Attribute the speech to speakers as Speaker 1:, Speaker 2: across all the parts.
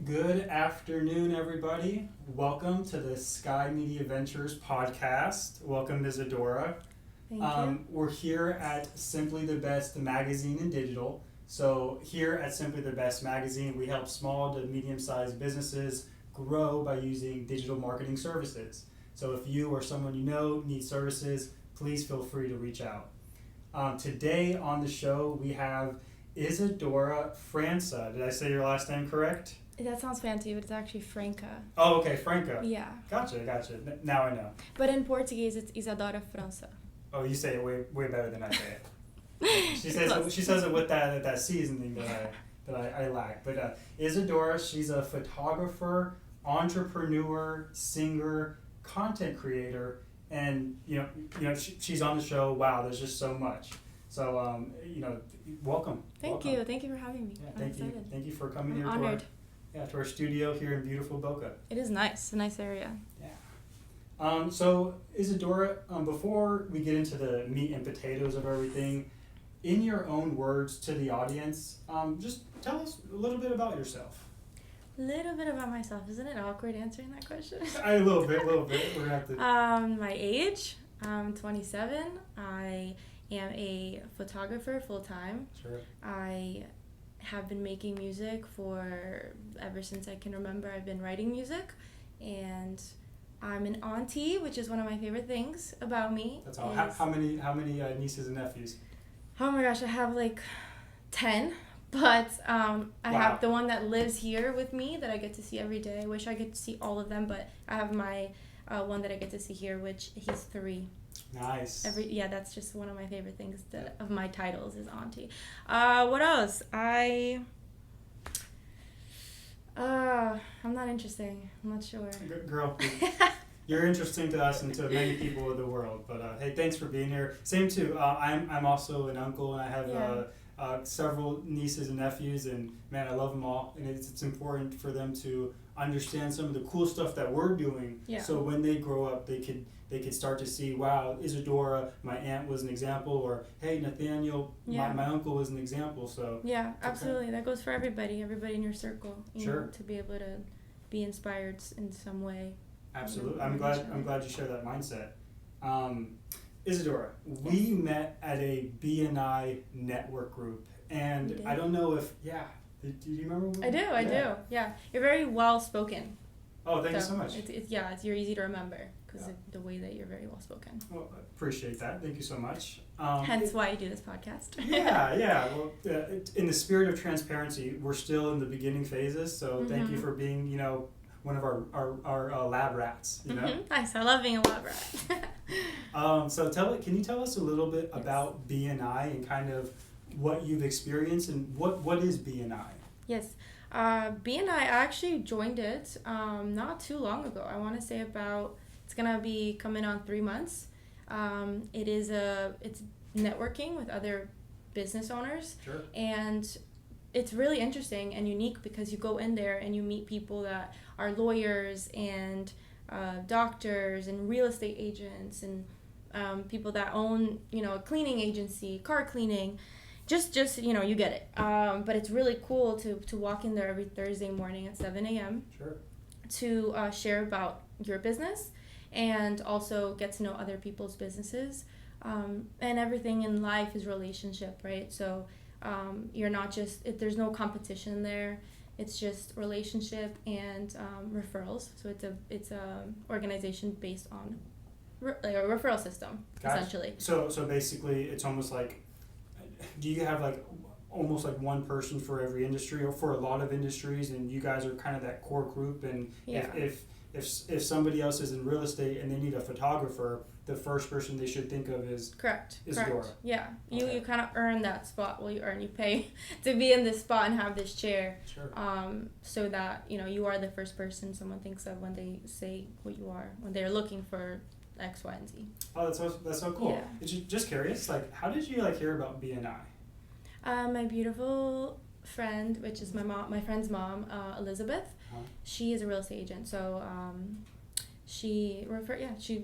Speaker 1: Good afternoon, everybody. Welcome to the Sky Media Ventures podcast. Welcome, Isadora.
Speaker 2: Thank you.
Speaker 1: We're here at Simply the Best Magazine and Digital. So here at Simply the Best Magazine, we help small to medium-sized businesses grow by using digital marketing services. So if you or someone you know needs services, please feel free to reach out. Today on the show, we have Issadora Franca. Did I say your last name correct?
Speaker 2: That sounds fancy, but it's actually Franca.
Speaker 1: Oh, okay, Franca.
Speaker 2: Yeah.
Speaker 1: Gotcha. Now I know.
Speaker 2: But in Portuguese, it's Issadora Franca.
Speaker 1: Oh, you say it way better than I say it. She says it with that seasoning that I lack. But Isadora, she's a photographer, entrepreneur, singer, content creator, and she's on the show. Wow, there's just so much. So welcome.
Speaker 2: Thank you for having me.
Speaker 1: Yeah,
Speaker 2: I'm excited.
Speaker 1: Thank you for coming
Speaker 2: I'm
Speaker 1: here.
Speaker 2: honored.
Speaker 1: To our studio here in beautiful Boca.
Speaker 2: It is nice, a nice area.
Speaker 1: Yeah. So Isadora, before we get into the meat and potatoes of everything, in your own words to the audience, just tell us a little bit about yourself.
Speaker 2: A little bit about myself. Isn't it awkward answering that question?
Speaker 1: A little bit. We're gonna have to.
Speaker 2: My age, I'm 27. I am a photographer full time.
Speaker 1: Sure.
Speaker 2: I have been making music for ever since I can remember. I've been writing music, and I'm an auntie, which is one of my favorite things about me.
Speaker 1: That's all. How many nieces and nephews?
Speaker 2: Oh my gosh, I have like 10, but I have the one that lives here with me that I get to see every day. I wish I could see all of them, but I have my one that I get to see here, which he's 3.
Speaker 1: Nice.
Speaker 2: That's just one of my favorite things of my titles is auntie. What else? I'm not interesting. I'm not sure.
Speaker 1: Girl, you're interesting to us and to many people of the world. But hey, thanks for being here. Same too. I'm also an uncle, and I have several nieces and nephews, and man, I love them all. And it's important for them to understand some of the cool stuff that we're doing.
Speaker 2: Yeah.
Speaker 1: So when they grow up, they could start to see, wow, Isadora, my aunt was an example, or hey, Nathaniel, my uncle was an example. So
Speaker 2: yeah, absolutely. That goes for everybody in your circle. You
Speaker 1: sure.
Speaker 2: know, to be able to be inspired in some way.
Speaker 1: Absolutely. I'm glad you share that mindset. Isadora, we met at a BNI network group, and I don't know if do you remember?
Speaker 2: I do. Yeah, you're very well spoken.
Speaker 1: Oh, thank you so much.
Speaker 2: You're easy to remember because of the way that you're very well spoken.
Speaker 1: Well, I appreciate that. Thank you so much.
Speaker 2: Hence why you do this podcast.
Speaker 1: Yeah. Well, in the spirit of transparency, we're still in the beginning phases, so thank you for being, one of our lab rats.
Speaker 2: Nice. I love being a lab rat.
Speaker 1: So can you tell us a little bit about BNI and kind of what you've experienced and what is BNI?
Speaker 2: Yes. BNI, I actually joined it not too long ago. I want to say it's going to be coming on 3 months. It's networking with other business owners.
Speaker 1: Sure. And
Speaker 2: it's really interesting and unique because you go in there and you meet people that are lawyers and doctors and real estate agents and people that own, a cleaning agency, car cleaning. Just you get it. But it's really cool to walk in there every Thursday morning at 7 a.m.
Speaker 1: Sure.
Speaker 2: To share about your business and also get to know other people's businesses. And everything in life is relationship, right? So you're not just, there's no competition there. It's just relationship and referrals. So it's a organization based on a referral system, essentially.
Speaker 1: So basically, it's almost like, do you have like almost like one person for every industry or for a lot of industries, and you guys are kind of that core group? And if somebody else is in real estate and they need a photographer, the first person they should think of is Isadora.
Speaker 2: Yeah. You kind of earn that spot. Well, you pay to be in this spot and have this chair.
Speaker 1: Sure.
Speaker 2: So that you are the first person someone thinks of when they say what you are, when they're looking for X, Y, and Z.
Speaker 1: Oh, that's so cool.
Speaker 2: Yeah.
Speaker 1: Just curious, like, how did you hear about BNI?
Speaker 2: My beautiful friend, which is my friend's mom, Elizabeth. She is a real estate agent. So she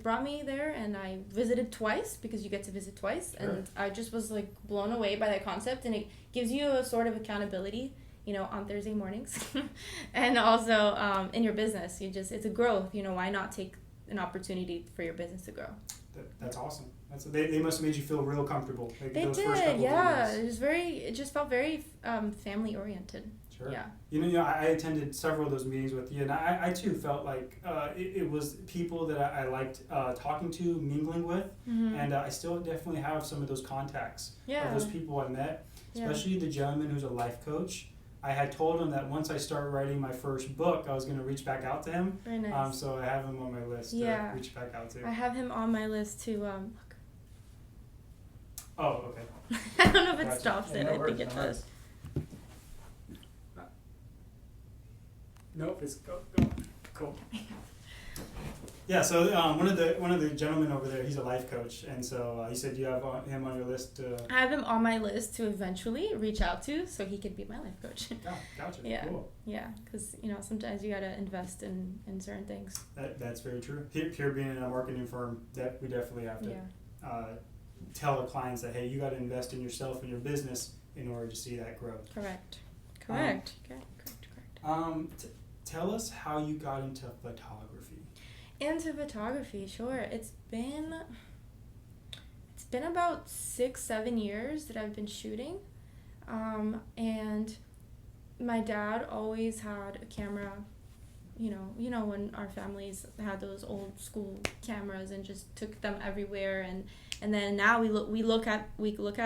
Speaker 2: brought me there, and I visited twice because you get to visit twice. Sure. And I just was blown away by that concept, and it gives you a sort of accountability. on Thursday mornings. And also in your business, it's a growth. Why not take an opportunity for your business to grow?
Speaker 1: That's awesome. They must have made you feel real comfortable. Like
Speaker 2: They
Speaker 1: those
Speaker 2: did,
Speaker 1: first couple
Speaker 2: yeah.
Speaker 1: of meetings.
Speaker 2: It just felt very family oriented.
Speaker 1: Sure.
Speaker 2: Yeah.
Speaker 1: I attended several of those meetings with you, and I too felt like it was people that I liked talking to, mingling with, and I still definitely have some of those contacts of those people I met, especially the gentleman who's a life coach. I had told him that once I start writing my first book, I was going to reach back out to him.
Speaker 2: Very nice.
Speaker 1: So I have him on my list to reach back out to.
Speaker 2: I have him on my list to look.
Speaker 1: Oh, okay.
Speaker 2: I don't know if it
Speaker 1: Gotcha.
Speaker 2: stops it.
Speaker 1: No
Speaker 2: I
Speaker 1: worries,
Speaker 2: think it
Speaker 1: no
Speaker 2: does.
Speaker 1: Nope, it's go. Cool. Yeah, so one of the gentlemen over there, he's a life coach, and so you said you have him on your list.
Speaker 2: I have him on my list to eventually reach out to, so he could be my life coach.
Speaker 1: Gotcha.
Speaker 2: Yeah.
Speaker 1: Cool.
Speaker 2: Yeah, because sometimes you gotta invest in certain things.
Speaker 1: That's very true. Here being in a marketing firm, that we definitely have to tell our clients that, hey, you got to invest in yourself and your business in order to see that growth.
Speaker 2: Correct.
Speaker 1: Tell us how you got into photography.
Speaker 2: Into photography, sure. It's been about 6-7 years that I've been shooting, and my dad always had a camera. When our families had those old school cameras and just took them everywhere, and then now we look at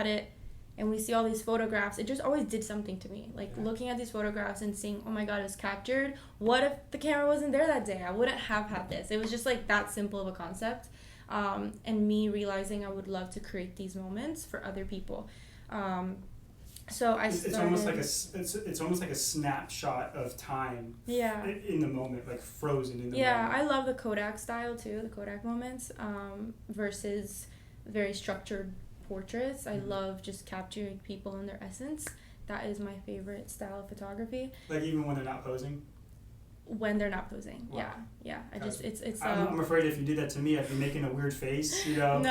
Speaker 2: it and we see all these photographs. It just always did something to me, looking at these photographs and seeing, oh my god, it was captured. What if the camera wasn't there that day? I wouldn't have had this. It was just that simple of a concept, and me realizing I would love to create these moments for other people. So I started.
Speaker 1: It's almost like a snapshot of time.
Speaker 2: Yeah.
Speaker 1: In the moment, frozen in the moment.
Speaker 2: Yeah, I love the Kodak style too, the Kodak moments, versus very structured portraits. I love just capturing people in their essence. That is my favorite style of photography.
Speaker 1: Even when they're not posing.
Speaker 2: When they're not posing,
Speaker 1: wow.
Speaker 2: yeah.
Speaker 1: I'm afraid if you did that to me, I'd be making a weird face.
Speaker 2: No,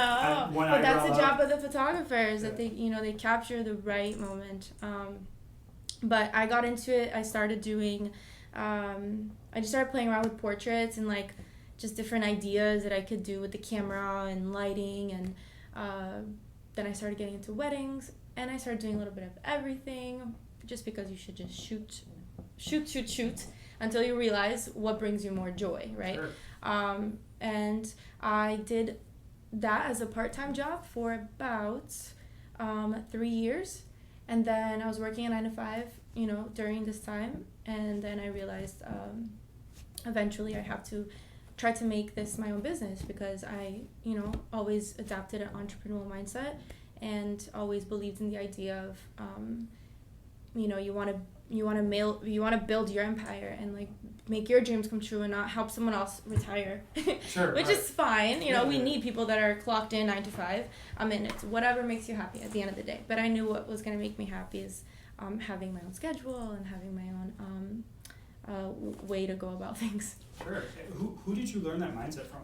Speaker 2: but that's the job of the photographers, that they capture the right moment. But I got into it. I started doing. I just started playing around with portraits and just different ideas that I could do with the camera and lighting, and then I started getting into weddings, and I started doing a little bit of everything, just because you should just shoot until you realize what brings you more joy, right?
Speaker 1: Sure.
Speaker 2: And I did that as a part-time job for about 3 years, and then I was working a 9 to 5, during this time, and then I realized eventually I have to try to make this my own business, because I always adapted an entrepreneurial mindset and always believed in the idea of you want to build your empire and make your dreams come true and not help someone else retire.
Speaker 1: Sure.
Speaker 2: Which is fine. We need people that are clocked in 9 to 5. It's whatever makes you happy at the end of the day. But I knew what was going to make me happy is having my own schedule and having my own way to go about things.
Speaker 1: Sure. Who did you learn that mindset from?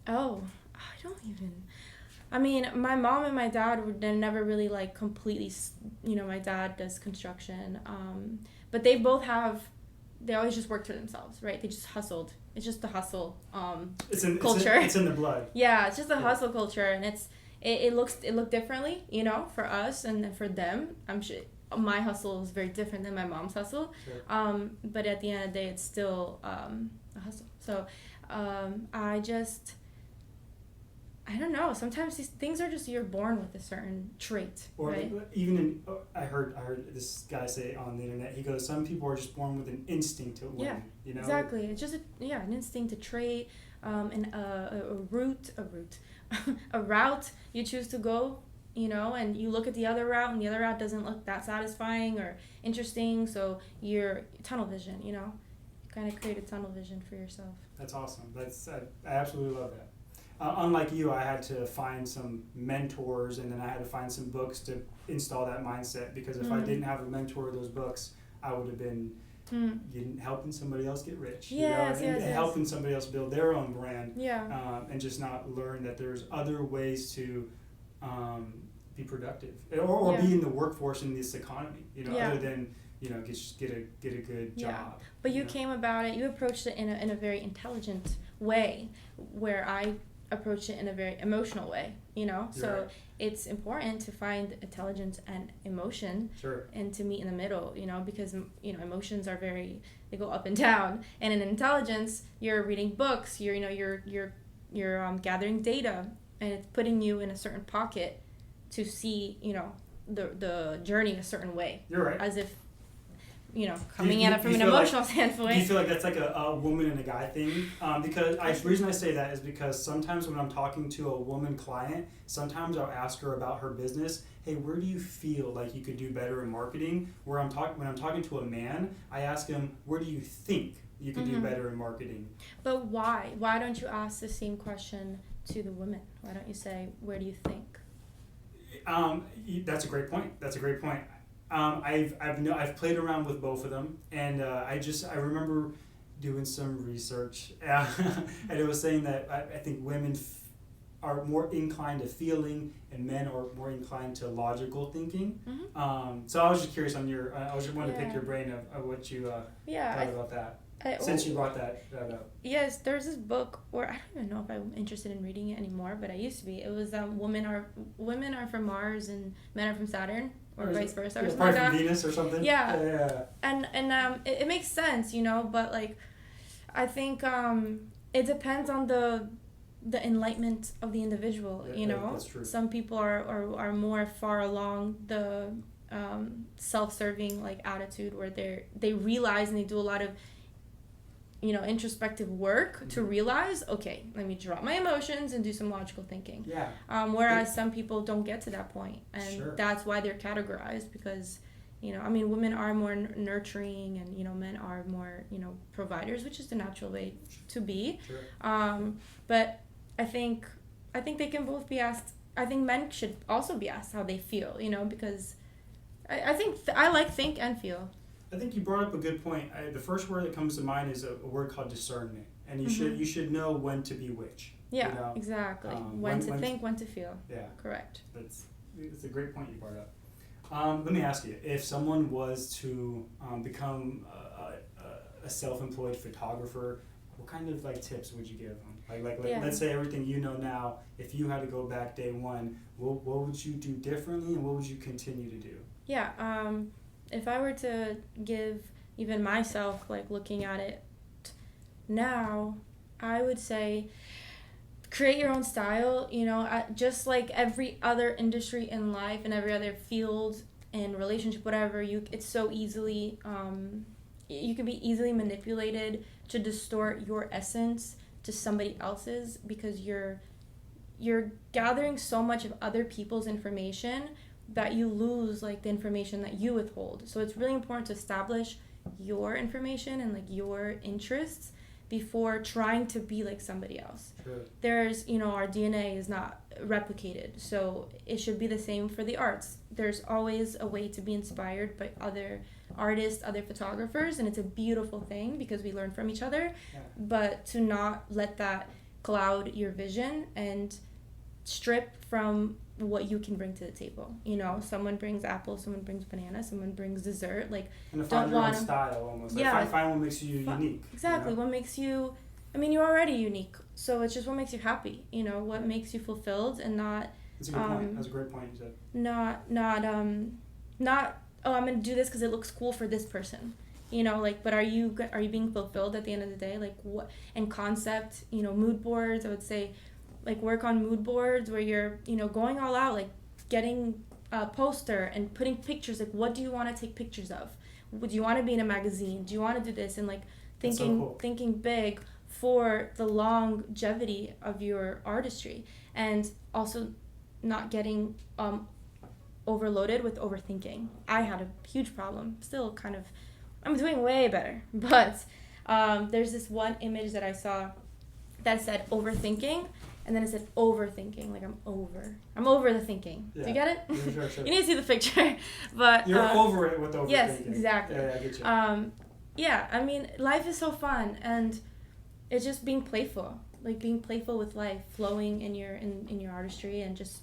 Speaker 2: Oh, I don't even. I mean, my mom and my dad were never really completely, my dad does construction, but they always just worked for themselves, right? They just hustled. It's just the hustle culture.
Speaker 1: It's in the blood.
Speaker 2: Yeah, it's just the hustle culture, and it looked differently, for us and for them. I'm sure my hustle is very different than my mom's hustle,
Speaker 1: Sure.
Speaker 2: But at the end of the day, it's still a hustle. So I don't know. Sometimes these things are just, you're born with a certain trait,
Speaker 1: or
Speaker 2: right?
Speaker 1: Even I heard this guy say on the internet. He goes, some people are just born with an instinct to win.
Speaker 2: Yeah, exactly. It's just an instinct, a trait, and a route you choose to go. And you look at the other route, and the other route doesn't look that satisfying or interesting. So you're tunnel vision. You kind of create a tunnel vision for yourself.
Speaker 1: That's awesome. I absolutely love that. Unlike you, I had to find some mentors, and then I had to find some books to install that mindset, because if I didn't have a mentor or those books, I would have been helping somebody else get rich.
Speaker 2: Yes.
Speaker 1: Helping somebody else build their own brand.
Speaker 2: Yeah.
Speaker 1: And just not learn that there's other ways to be productive or be in the workforce in this economy. Other than get a good
Speaker 2: Yeah.
Speaker 1: job.
Speaker 2: But you came about it, you approached it in a very intelligent way, where I approached it in a very emotional way, So
Speaker 1: Right.
Speaker 2: it's important to find intelligence and emotion
Speaker 1: Sure.
Speaker 2: and to meet in the middle, because, emotions are they go up and down. And in intelligence, you're reading books, you're gathering data, and it's putting you in a certain pocket to see, the journey a certain way.
Speaker 1: You're right.
Speaker 2: As if, coming at it from an emotional standpoint.
Speaker 1: Do you feel like that's like a woman and a guy thing? Because the reason I say that is because sometimes when I'm talking to a woman client, sometimes I'll ask her about her business. Hey, where do you feel like you could do better in marketing? When I'm talking to a man, I ask him, where do you think you could do better in marketing?
Speaker 2: But why? Why don't you ask the same question to the women? Why don't you say, where do you think?
Speaker 1: That's a great point. I've played around with both of them, and I remember doing some research, and it was saying that I think women are more inclined to feeling, and men are more inclined to logical thinking. So I was just curious on I was just wanting to pick your brain of what you thought about that. Since you brought that up.
Speaker 2: Yes, there's this book where I don't even know if I'm interested in reading it anymore, but I used to be. It was women are from Mars and men are from Saturn, or vice versa, or something like that.
Speaker 1: From Venus or something.
Speaker 2: Yeah. And it makes sense, but like, I think it depends on the enlightenment of the individual.
Speaker 1: That's true.
Speaker 2: Some people are more far along the self-serving like attitude, where they realize and they do a lot of introspective work to realize, okay, let me drop my emotions and do some logical thinking.
Speaker 1: Yeah.
Speaker 2: Whereas some people don't get to that point, and that's why they're categorized, because women are more nurturing, and men are more providers, which is the natural way to be.
Speaker 1: Sure.
Speaker 2: But I think they can both be asked. I think men should also be asked how they feel, because I think I like think and feel.
Speaker 1: I think you brought up a good point. The first word that comes to mind is a word called discernment, and you should know when to be which.
Speaker 2: Yeah, exactly. When to think, when to feel.
Speaker 1: Yeah,
Speaker 2: correct.
Speaker 1: That's a great point you brought up. Let me ask you: if someone was to become a self-employed photographer, what kind of tips would you give them? Let's say everything you know now. If you had to go back day one, what would you do differently, and what would you continue to do?
Speaker 2: Yeah. If I were to give even myself, looking at it now, I would say create your own style, just like every other industry in life and every other field and relationship, whatever, it's so easily, you can be easily manipulated to distort your essence to somebody else's, because you're gathering so much of other people's information that you lose the information that you withhold. So it's really important to establish your information and your interests before trying to be like somebody else.
Speaker 1: Sure.
Speaker 2: There's, our DNA is not replicated, so it should be the same for the arts. There's always a way to be inspired by other artists, other photographers, and it's a beautiful thing because we learn from each other.
Speaker 1: Yeah.
Speaker 2: But to not let that cloud your vision and strip from what you can bring to the table. Someone brings apples, someone brings banana, someone brings dessert.
Speaker 1: And to find your own style almost. Find what makes you unique.
Speaker 2: Exactly. What makes you, you're already unique. So it's just what makes you happy. What makes you fulfilled, and not.
Speaker 1: That's a good point. That's a great point you said.
Speaker 2: Not I'm gonna do this because it looks cool for this person. But are you being fulfilled at the end of the day? What, and concept, mood boards, I would say, work on mood boards where you're, going all out, getting a poster and putting pictures, what do you want to take pictures of? Do you want to be in a magazine? Do you want to do this? And thinking big for the longevity of your artistry, and also not getting overloaded with overthinking. I had a huge problem, still kind of, I'm doing way better, but there's this one image that I saw that said overthinking, and then it said overthinking, I'm over the thinking. Yeah. Do you get it?
Speaker 1: Yeah, sure.
Speaker 2: You need to see the picture, but
Speaker 1: you're over it with overthinking.
Speaker 2: Yes, exactly.
Speaker 1: Yeah, I get you.
Speaker 2: Life is so fun, and it's just being playful, being playful with life, flowing in your artistry, and just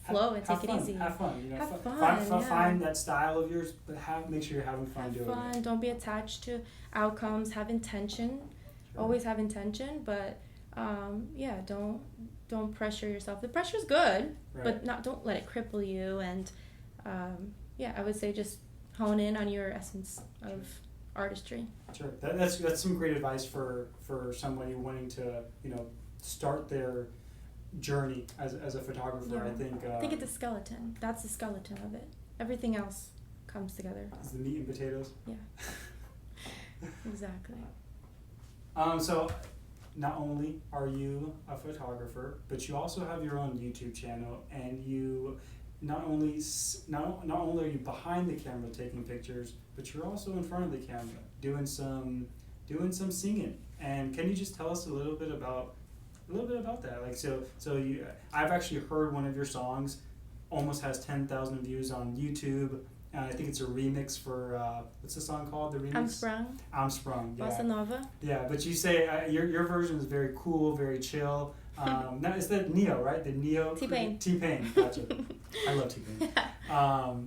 Speaker 2: flow and take it
Speaker 1: fun,
Speaker 2: easy.
Speaker 1: Have fun. You know,
Speaker 2: Have fun,
Speaker 1: find,
Speaker 2: yeah.
Speaker 1: find that style of yours, but make sure you're having fun
Speaker 2: Have
Speaker 1: doing
Speaker 2: fun.
Speaker 1: it.
Speaker 2: Don't be attached to outcomes. Have intention.
Speaker 1: Sure.
Speaker 2: Always have intention, but yeah, don't pressure yourself. The pressure's good,
Speaker 1: Right.
Speaker 2: but don't let it cripple you. And yeah, I would say just hone in on your essence of artistry.
Speaker 1: Sure, that's some great advice for somebody wanting to, you know, start their journey as a photographer.
Speaker 2: Yeah. I think it's a skeleton. That's the skeleton of it. Everything else comes together.
Speaker 1: It's the meat and potatoes.
Speaker 2: Yeah. Exactly.
Speaker 1: So not only are you a photographer, but you also have your own YouTube channel, and you not only are you behind the camera taking pictures, but you're also in front of the camera doing some singing. And can you just tell us a little bit about that? Like, so I've actually heard one of your songs, almost has 10,000 views on YouTube. I think it's a remix for what's the song called? The remix. I'm Sprung. Yeah.
Speaker 2: Bossa Nova.
Speaker 1: Yeah, but you say your version is very cool, very chill. Now is that Neo, right? The Neo.
Speaker 2: T-Pain.
Speaker 1: T-Pain. Gotcha. I love T-Pain.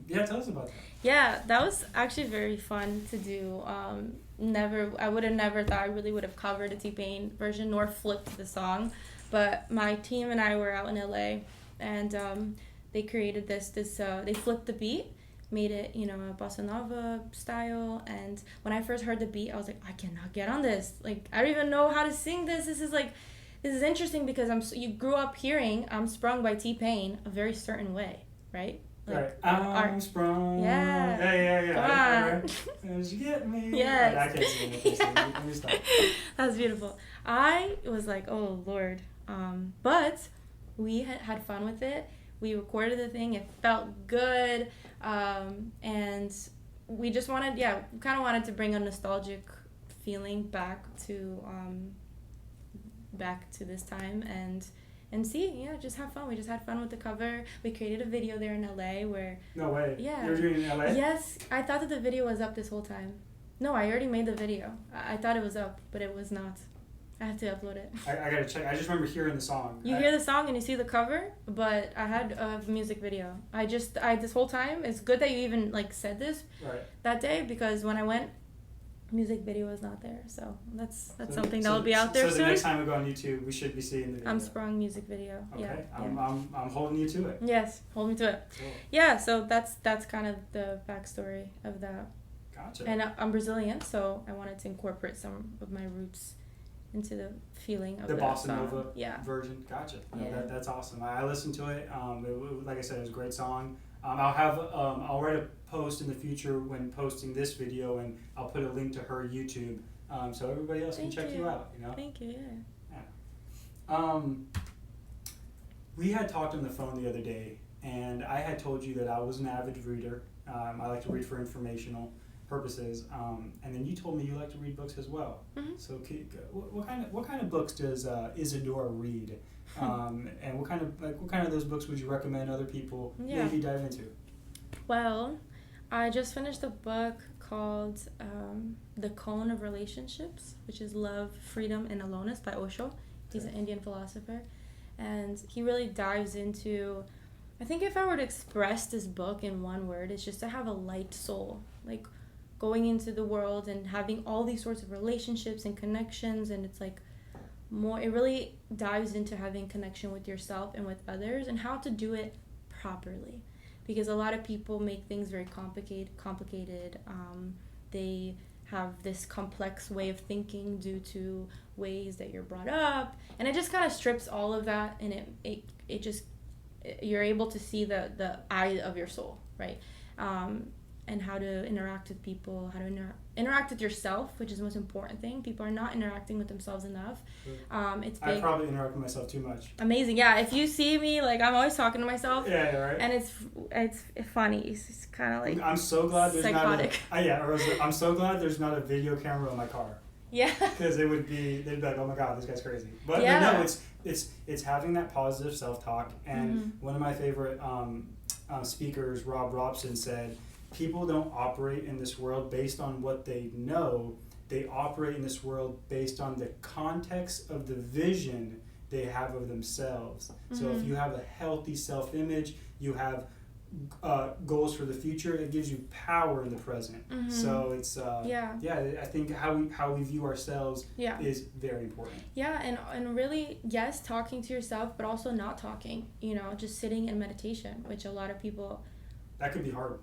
Speaker 1: Yeah, tell us about that.
Speaker 2: Yeah, that was actually very fun to do. I would have never thought I really would have covered a T-Pain version nor flipped the song, but my team and I were out in LA, and they created this. They flipped the beat, made it, you know, a bossa nova style. And when I first heard the beat, I was like, I cannot get on this. Like, I don't even know how to sing this. This is interesting because you grew up hearing "I'm Sprung" by T-Pain a very certain way, right?
Speaker 1: Like, right. I'm Sprung.
Speaker 2: Yeah.
Speaker 1: Yeah.
Speaker 2: Come on.
Speaker 1: Did you get me?
Speaker 2: Yes.
Speaker 1: I can't sing it. Let me stop.
Speaker 2: That's beautiful. I was like, oh Lord. But we had fun with it. We recorded the thing. It felt good. And we just kind of wanted to bring a nostalgic feeling back to this time and see, just have fun. We just had fun with the cover. We created a video there in LA where... No way. Yeah.
Speaker 1: You were doing it in LA?
Speaker 2: Yes. I thought that the video was up this whole time. No, I already made the video. I thought it was up, but it was not. I have to upload it.
Speaker 1: I gotta check. I just remember hearing the song.
Speaker 2: You hear the song and you see the cover, but I had a music video. This whole time, it's good that you even said this that day, because when I went, music video was not there. So that's something that will be out there soon.
Speaker 1: So the next time we go on YouTube, we should be seeing the video.
Speaker 2: I'm Sprung music video.
Speaker 1: Okay.
Speaker 2: Yeah.
Speaker 1: I'm holding you to it.
Speaker 2: Yes, hold me to it.
Speaker 1: Cool.
Speaker 2: Yeah, so that's kind of the backstory of that.
Speaker 1: Gotcha.
Speaker 2: And I'm Brazilian, so I wanted to incorporate some of my roots into the feeling of
Speaker 1: the bossa
Speaker 2: song.
Speaker 1: nova version. Gotcha. No,
Speaker 2: Yeah.
Speaker 1: That's awesome. I listened to it. Like I said, it was a great song. I'll write a post in the future when posting this video, and I'll put a link to her YouTube, so everybody else can check you out. You know.
Speaker 2: Thank you. Yeah.
Speaker 1: We had talked on the phone the other day, and I had told you that I was an avid reader. I like to read for informational purposes, and then you told me you like to read books as well.
Speaker 2: Mm-hmm.
Speaker 1: So, what kind of books does Isadora read, and what kind of those books would you recommend other people maybe dive into?
Speaker 2: Well, I just finished a book called The Cone of Relationships, which is Love, Freedom, and Aloneness by Osho. He's an Indian philosopher, and he really dives into. I think if I were to express this book in one word, it's just to have a light soul, like going into the world and having all these sorts of relationships and connections, and it's it really dives into having connection with yourself and with others and how to do it properly, because a lot of people make things very complicated. They have this complex way of thinking due to ways that you're brought up, and it just kind of strips all of that, and it just you're able to see the eye of your soul, right? And how to interact with people, how to interact with yourself, which is the most important thing. People are not interacting with themselves enough. It's big.
Speaker 1: I probably interact with myself too much.
Speaker 2: Amazing, yeah. If you see me, I'm always talking to myself.
Speaker 1: Yeah, right.
Speaker 2: And it's funny. It's kind of
Speaker 1: I'm so glad there's
Speaker 2: psychotic.
Speaker 1: I'm so glad there's not a video camera in my car.
Speaker 2: Yeah.
Speaker 1: Because they'd be like, oh my god, this guy's crazy. But no, it's having that positive self-talk. And one of my favorite speakers, Rob Robson, said, people don't operate in this world based on what they know. They operate in this world based on the context of the vision they have of themselves. So if you have a healthy self-image, you have goals for the future, it gives you power in the present. So it's I think how we view ourselves is very important.
Speaker 2: And really, yes, talking to yourself, but also not talking, just sitting in meditation, which a lot of people,
Speaker 1: that could be hard.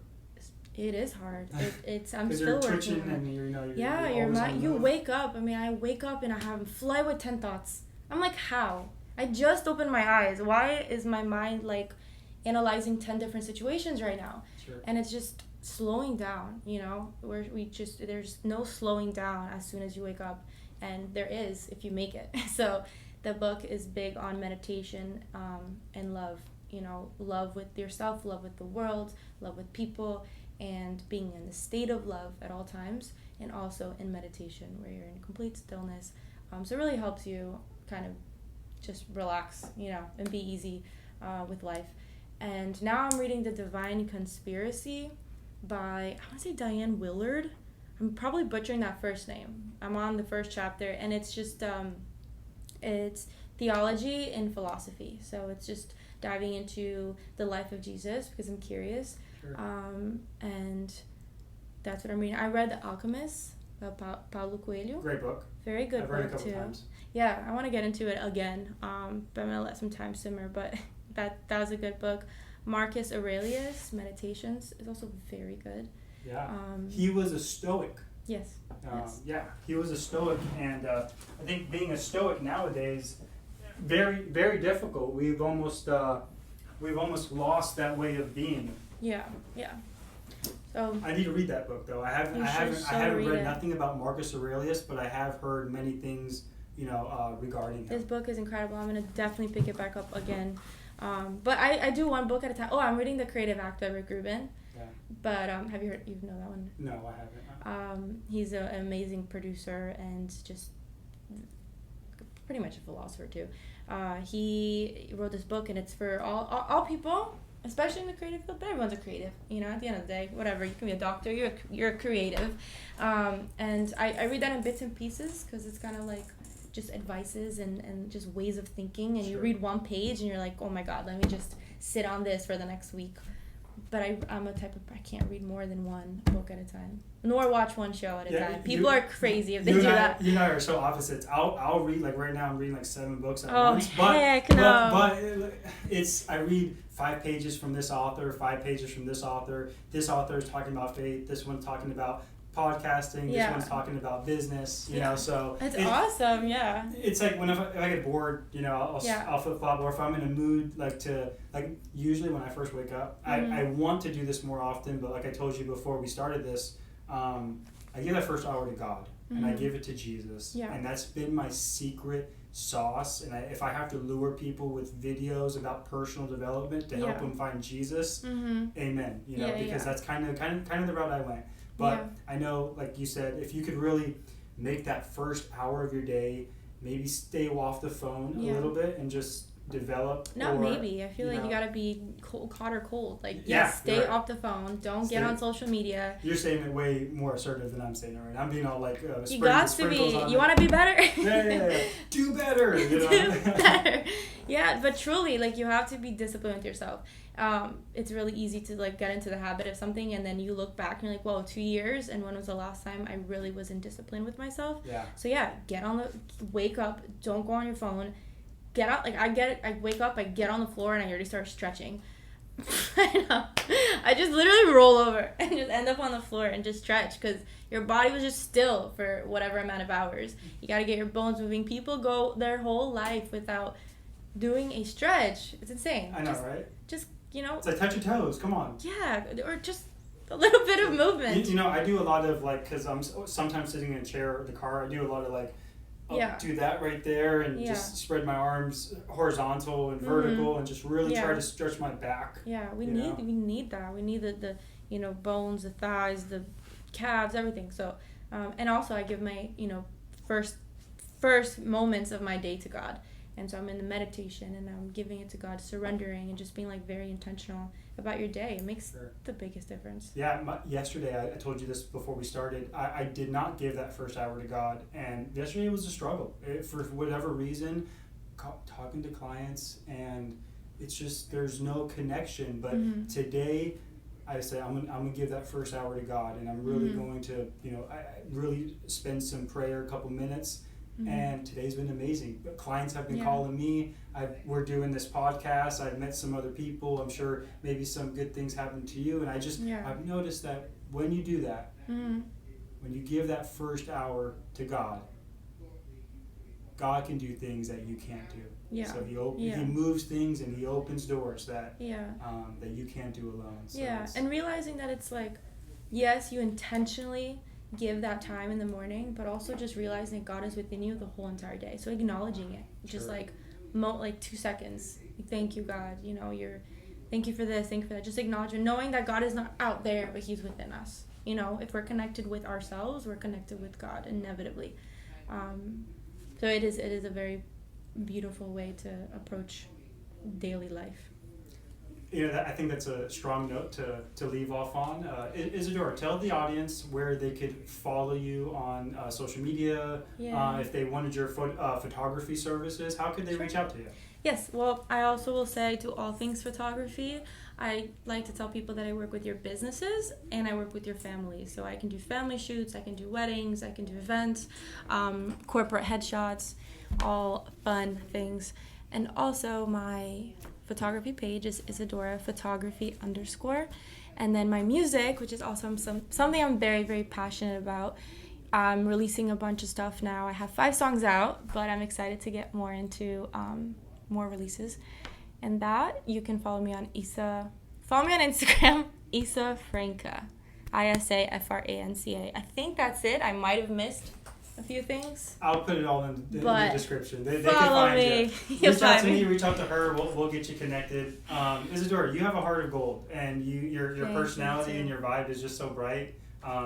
Speaker 2: It is hard. It's I'm still
Speaker 1: you're
Speaker 2: working
Speaker 1: twitching
Speaker 2: on it.
Speaker 1: and
Speaker 2: your mind, you wake up. I wake up and I have fly with 10 thoughts. I'm like, how? I just opened my eyes. Why is my mind like analyzing 10 different situations right now?
Speaker 1: Sure.
Speaker 2: And it's just slowing down, where there's no slowing down as soon as you wake up, and there is if you make it. So the book is big on meditation and love, love with yourself, love with the world, love with people, and being in the state of love at all times, and also in meditation where you're in complete stillness. So it really helps you kind of just relax, and be easy with life. And now I'm reading The Divine Conspiracy by, I want to say Diane Willard. I'm probably butchering that first name. I'm on the first chapter, and it's just, it's theology and philosophy. So it's just diving into the life of Jesus because I'm curious.
Speaker 1: Sure.
Speaker 2: And that's what I'm reading. I read The Alchemist by Paulo Coelho.
Speaker 1: Great book.
Speaker 2: Very good
Speaker 1: I've
Speaker 2: book
Speaker 1: read it a couple
Speaker 2: too.
Speaker 1: times.
Speaker 2: Yeah, I want to get into it again, but I'm gonna let some time simmer. But that was a good book. Marcus Aurelius Meditations is also very good.
Speaker 1: Yeah, he was a Stoic.
Speaker 2: Yes.
Speaker 1: Yeah, he was a Stoic, and I think being a Stoic nowadays, very very difficult. We've almost lost that way of being.
Speaker 2: Yeah. So
Speaker 1: I need to read that book though. I haven't read nothing about Marcus Aurelius, but I have heard many things, regarding him.
Speaker 2: This book is incredible. I'm gonna definitely pick it back up again. But I do one book at a time. Oh, I'm reading The Creative Act by Rick Rubin.
Speaker 1: Yeah.
Speaker 2: But have you heard? You know that one?
Speaker 1: No, I haven't.
Speaker 2: He's an amazing producer and just pretty much a philosopher too. He wrote this book, and it's for all people, especially in the creative field. But everyone's a creative, at the end of the day, whatever. You can be a doctor. You're a creative. And I read that in bits and pieces because it's kind of like just advices and just ways of thinking. And
Speaker 1: Sure.
Speaker 2: You read one page and you're like, oh my God, let me just sit on this for the next week. But I'm a type of, I can't read more than one book at a time, nor watch one show at a time. People are crazy if they do that.
Speaker 1: You and I are so opposites. I'll read, like right now I'm reading like 7 books at once.
Speaker 2: Heck no.
Speaker 1: But I read 5 pages from this author, 5 pages from this author. This author is talking about faith. This one's talking about podcasting. This one's talking about business. You know, so
Speaker 2: it's awesome. Yeah.
Speaker 1: It's like if I get bored, I'll flip flop, or if I'm in a mood usually when I first wake up, I want to do this more often, but like I told you before we started this, I give that first hour to God and I give it to Jesus, and that's been my secret sauce. And if I have to lure people with videos about personal development to help them find Jesus, amen. Because that's kind of the route I went. But I know, like you said, if you could really make that first hour of your day, maybe stay off the phone a little bit and just develop.
Speaker 2: I feel like you gotta be hot or cold. Stay off the phone. Don't get on social media.
Speaker 1: You're saying it way more assertive than I'm saying it right. I'm being all like,
Speaker 2: you got to be. You want to be better?
Speaker 1: Yeah. Do better.
Speaker 2: Do better. Yeah, but truly, you have to be disciplined with yourself. It's really easy to get into the habit of something, and then you look back and you're like, whoa, 2 years, and when was the last time I really was in discipline with myself?
Speaker 1: Yeah.
Speaker 2: So wake up, don't go on your phone, get out. I wake up, I get on the floor, and I already start stretching. I know. I just literally roll over and just end up on the floor and just stretch because your body was just still for whatever amount of hours. You got to get your bones moving. People go their whole life without doing a stretch. It's insane.
Speaker 1: I know, right?
Speaker 2: Just,
Speaker 1: It's like touch your toes. Come on.
Speaker 2: Yeah, or just a little bit of movement.
Speaker 1: I do a lot of because I'm sometimes sitting in a chair or the car. I do a lot of I'll do that right there and just spread my arms horizontal and vertical and just really try to stretch my back.
Speaker 2: Yeah, we need that. We need the bones, the thighs, the calves, everything. So, and also I give my first moments of my day to God. And so I'm in the meditation and I'm giving it to God, surrendering and just being very intentional about your day. It makes the biggest difference.
Speaker 1: Yeah, yesterday, I told you this before we started, I did not give that first hour to God. And yesterday was a struggle. For whatever reason, talking to clients, and it's just there's no connection. But
Speaker 2: Mm-hmm.
Speaker 1: today, I say I'm gonna give that first hour to God, and I'm really
Speaker 2: Mm-hmm.
Speaker 1: going to I really spend some prayer, a couple minutes.
Speaker 2: Mm-hmm.
Speaker 1: And today's been amazing. Clients have been
Speaker 2: Yeah.
Speaker 1: calling me. We're doing this podcast. I've met some other people. I'm sure maybe some good things happen to you. And I've noticed that when you do that,
Speaker 2: Mm-hmm.
Speaker 1: when you give that first hour to God, God can do things that you can't do.
Speaker 2: Yeah.
Speaker 1: So he
Speaker 2: Yeah.
Speaker 1: moves things, and he opens doors that
Speaker 2: Yeah.
Speaker 1: that you can't do alone. So
Speaker 2: Yeah, and realizing that it's like, yes, you intentionally give that time in the morning, but also just realizing that God is within you the whole entire day. So acknowledging it, just
Speaker 1: Sure.
Speaker 2: like 2 seconds. Thank you, God. Thank you for this, thank you for that. Just acknowledge it, knowing that God is not out there, but He's within us. If we're connected with ourselves, we're connected with God inevitably. So it is a very beautiful way to approach daily life.
Speaker 1: I think that's a strong note to leave off on. Isadora, tell the audience where they could follow you on social media.
Speaker 2: Yeah.
Speaker 1: If they wanted your photography services, how could they
Speaker 2: Sure.
Speaker 1: reach out to you?
Speaker 2: Yes, well, I also will say to all things photography, I like to tell people that I work with your businesses and I work with your families. So I can do family shoots, I can do weddings, I can do events, corporate headshots, all fun things. And also my photography page is Isadora Photography _. And then my music, which is also something I'm very, very passionate about. I'm releasing a bunch of stuff now. I have 5 songs out, but I'm excited to get more into more releases. And that, you can follow me on Instagram, Issadora Franca, ISAFRANCA. I think that's it. I might have missed a few things.
Speaker 1: I'll put it all in the description. They can
Speaker 2: Follow
Speaker 1: find
Speaker 2: me.
Speaker 1: you. Reach out to me, reach out to her. We'll get you connected. Isadora, you have a heart of gold, and your
Speaker 2: Thank
Speaker 1: personality
Speaker 2: you.
Speaker 1: and your vibe is just so bright.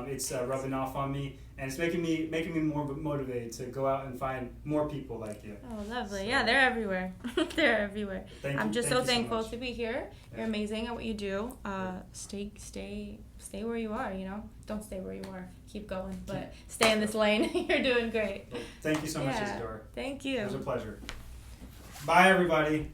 Speaker 1: It's rubbing off on me, and it's making me more motivated to go out and find more people like you.
Speaker 2: Oh, lovely.
Speaker 1: So-
Speaker 2: Yeah, they're everywhere. They're everywhere.
Speaker 1: Thank
Speaker 2: I'm
Speaker 1: you-
Speaker 2: just
Speaker 1: thank
Speaker 2: so
Speaker 1: you
Speaker 2: thankful
Speaker 1: much.
Speaker 2: to be here.
Speaker 1: Yeah.
Speaker 2: You're amazing at what you do. Stay where you are, Don't stay where you are. Keep going, but stay in this lane. You're doing great.
Speaker 1: Well, thank you so much,
Speaker 2: Yeah.
Speaker 1: Isadora.
Speaker 2: Thank you.
Speaker 1: It was a pleasure. Bye, everybody.